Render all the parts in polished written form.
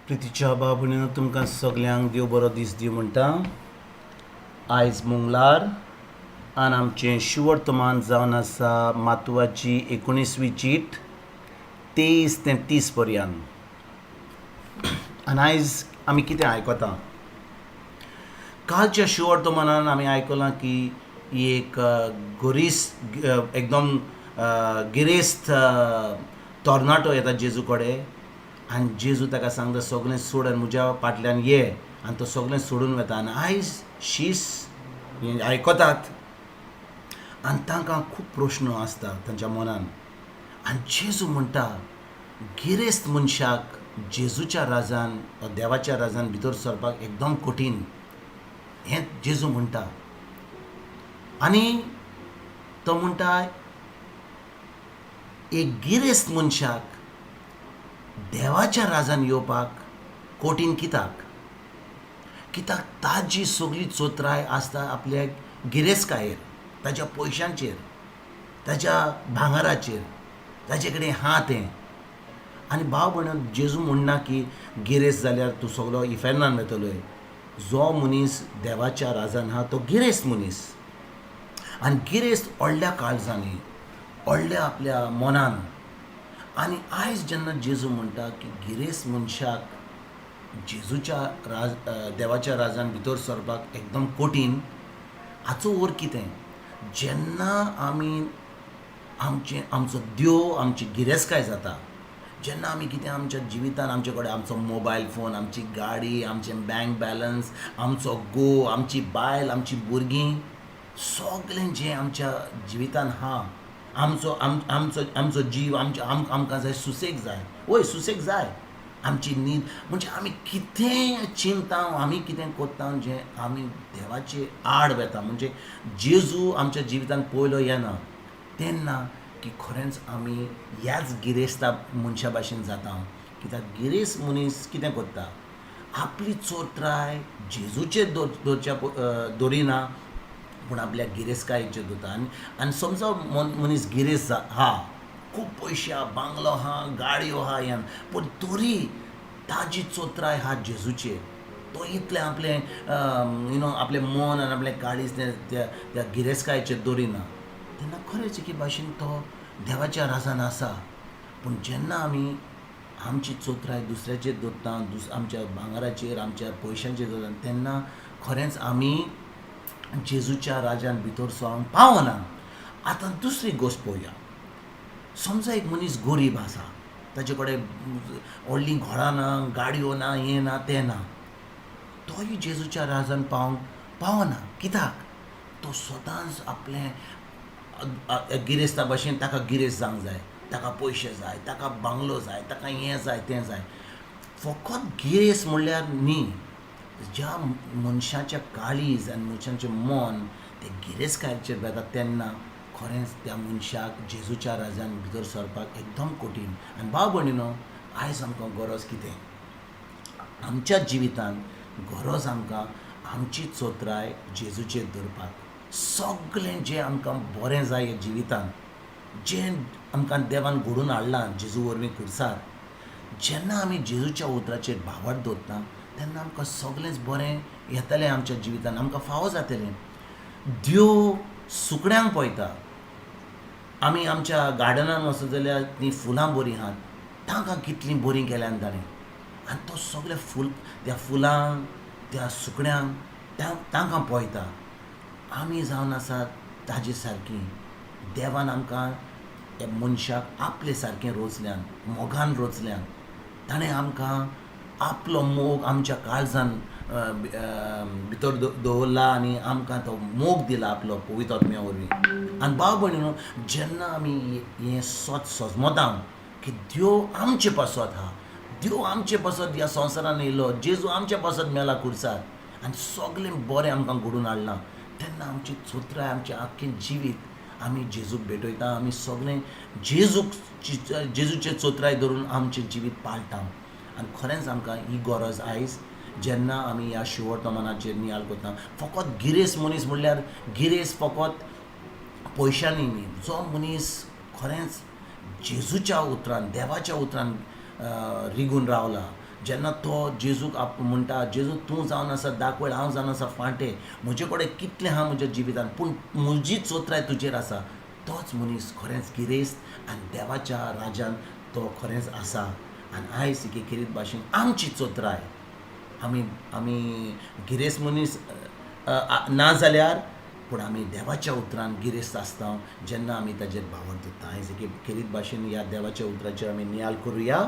प्रितीच्या बाबुणीन तुमकां सगल्यांक देव बरो दीस दिवं म्हणटा. आयज मंगळार आनी आमचें शिवर्तमान जावन आसा मातवाची 19वी चीट 23 ते 30 पर्यंत. आनी आयज आमी कितें आयकता. कालच्या शिवर्तमानान आमी आयकलां की ही एक एकदम गिरेस्त तोरणाटो येता जेजू कडेन आनी जेजू ताका सांगता सगळें सोड आनी म्हज्या फाटल्यान ये आनी तो सगळें सोडून वता. आनी आयज शीस आयकतात आनी तांकां खूब प्रश्न आसता तांच्या मनान. आनी जेजू म्हणटा गिरेस्त मनशाक जेजूच्या राजान देवाच्या राजान भितर सरपाक एकदम कठीण हें जेजू म्हणटा. आनी तो म्हणटा एक गिरेस्त मनशाक देवाच्या राजान येवपाक कठीण कित्याक ताजी सगळी चोत्राय आसता आपल्या गिरेस्तकायेर, ताच्या पयशांचेर, ताच्या भांगराचेर, ताचे कडेन हा तें. आनी भाव भयण जेजू म्हणना की गिरेस्त जाल्यार तूं सगळो इफेर्नान वयतलोय. जो मनीस देवाच्या राजान आहा तो गिरेस्त मनीस. आनी गिरेस्त व्हडल्या काळजांनी व्हडल्या आपल्या मनान. आनी आयज जेन्ना जेजू म्हणटा की गिरेस्त मनशाक जेजूच्या देवाच्या राजान भितर सरपाक एकदम कठीण, हाचो अर्थ कितें. जेन्ना आमी आमचो देव आमची गिरेस्तकाय जाता, जेन्ना आमी कितें आमच्या जिवितान आमचे कडेन आमचो मोबायल फोन, आमची गाडी, आमचें बँक बॅलन्स, आमचो घोव, आमची बायल, आमची भुरगीं, सगळें जें आमच्या जिवितान आहा, आमचो जीव, आमकां जाय सुसेग जाय. वय सुसेग जाय आमची न्हीद. म्हणजे आमी कितें चिंता, आमी कितें कोत्ता जें आमी देवाचे आड वेता. म्हणजे जेजू आमच्या जिवितान पयलो येना तेन्ना की खरेंच आमी ह्याच गिरेस्ता मनशा भाशेन जाता. कित्याक गिरेस्त मनीस कितें करता, आपली चोत्राय जेजूचेर दवरिना पूण आपल्या गिरेस्तकायेचेर दवरता. आनी समजा मनीस गिरेस्त आहा, खूब पयशे आहा, बांगलो आहा, गाडयो आहा, हें, पूण तरी ताजी चोत्राय आहा जेजूचेर. तो इतलें आपलें मन आनी आपलें काळीज त्या गिरेस्तकायेचेर दवरिना तेन्ना खरेंच एके भाशेन तो देवाच्या राजान आसा. पूण जेन्ना आमी आमची चोत्राय दुसऱ्याचेर दवरता, आमच्या भांगराचेर, आमच्या पयशांचेर दवरता, तेन्ना खरेंच आमी जेजूच्या राजान भितर सरोंक पावना. आतां दुसरी गोश्ट पळोवया. समजा एक मनीस गरीब आसा, ताचे कडेन व्हडलीं घरां ना, गाडयो ना, हें ना तें ना, तोय जेजूच्या राजान पावना. कित्याक तो सदांच आपलें गिरेस्ता भाशेन ताका गिरेस्त जावंक जाय, ताका पयशे जाय, ताका बांगलो जाय, ताका हें जाय तें जाय. फकत गिरेस्त म्हणल्यार न्ही. ज्या मनशाच्या काळीज आनी मनशाचें मन ते गिरेस्तकायेचेर वेता तेन्ना खरेंच त्या मनशाक जेजूच्या राजान भितर सरपाक एकदम कठीण. आनी भाव भयणीनो, आयज आमकां गरज कितें. आमच्या जिवितान गरज आमकां आमची चोत्राय जेजूचेर दवरपाक. सगळें जें आमकां बरें जाय ह्या जिवितान, जें आमकां देवान घडोवन हाडलां जेजू वरवीं खुर्सार, जेन्ना आमी जेजूच्या उतराचेर भावार्थ दवरता तेन्ना आमकां सगळेंच बरें येतलें आमच्या जिवितान, आमकां फावो जातलें. देव सुकण्यांक पळयता. आमी आमच्या गार्डनान वचत जाल्यार तीं फुलां बरीं आहात, तांकां कितलीं बरीं केल्यात ताणें. आनी तो सगळें त्या फुलांक, त्या सुकण्यांक तांकां पळयता. आमी जावन आसात ताजे सारकीं. देवान आमकां ह्या मनशाक आपले सारकें रोचल्यान, मोगान रोचल्यान. ताणें आमकां आपलो मोग आमच्या काळजान भितर दवरला आनी आमकां तो मोग दिला आपलो पवित्र आत्म्या वरवीं. आनी भाव भयणीनो, जेन्ना आमी हें सोजमोता की देव आमचे पासत आहा, देव आमचे पासत ह्या संवसारान येयलो, जेजू आमचे पासत मेला खुर्सार आनी सगळें बरें आमकां घडोवन हाडलां, तेन्ना आमची चोत्राय, आमचें आख्खें जिवीत आमी जेजूक भेटयता. आमी सगळें जेजूचेर चोत्राय धरून आमचें जिवीत पाळटा. आनी खरेंच आमकां ही गरज आयज जेन्ना आमी ह्या शिवर्तमानाचेर नियाळ करता. फकत गिरेस्त मनीस म्हणल्यार गिरेस्त फकत पयशांनी न्ही. जो मनीस खरेंच जेजूच्या उतरान, देवाच्या उतरान रिगून रावला, जेन्ना तो जेजूक म्हणटा जेजू तूं जावन आसा दाखवळ हांव जावन आसा फाटें म्हजे कडेन कितलें आहा म्हज्या जिवितान पूण म्हजी चोत्राय तुजेर आसा तोच मनीस खरेंच गिरेस्त आनी देवाच्या राज्यान तो खरेंच आसा आनी आयज ही खेरीत भाशेन आमची चोत्राय आमी गिरेस्त मनीस ना जाल्यार पूण आमी देवाच्या उतरान गिरेस्त आसता जेन्ना आमी ताजेर भावर धरता आयज एक खेरीत भाशेन ह्या देवाच्या उतराचेर आमी नियाल करुया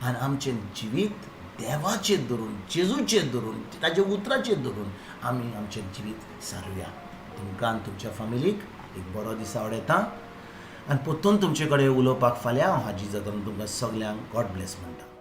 आनी आमचें जिवीत देवाचेर धरून जेजूचेर धरून ताजे उतराचेर धरून आमी आमचें जिवीत सारुया तुमकां आनी तुमच्या फॅमिलीक एक बरो दीस आवडटा आनी परतून तुमचे कडेन उलोवपाक फाल्यां हांव हाजी जाता तुमकां सगल्यांक गॉड ब्लेस म्हणटा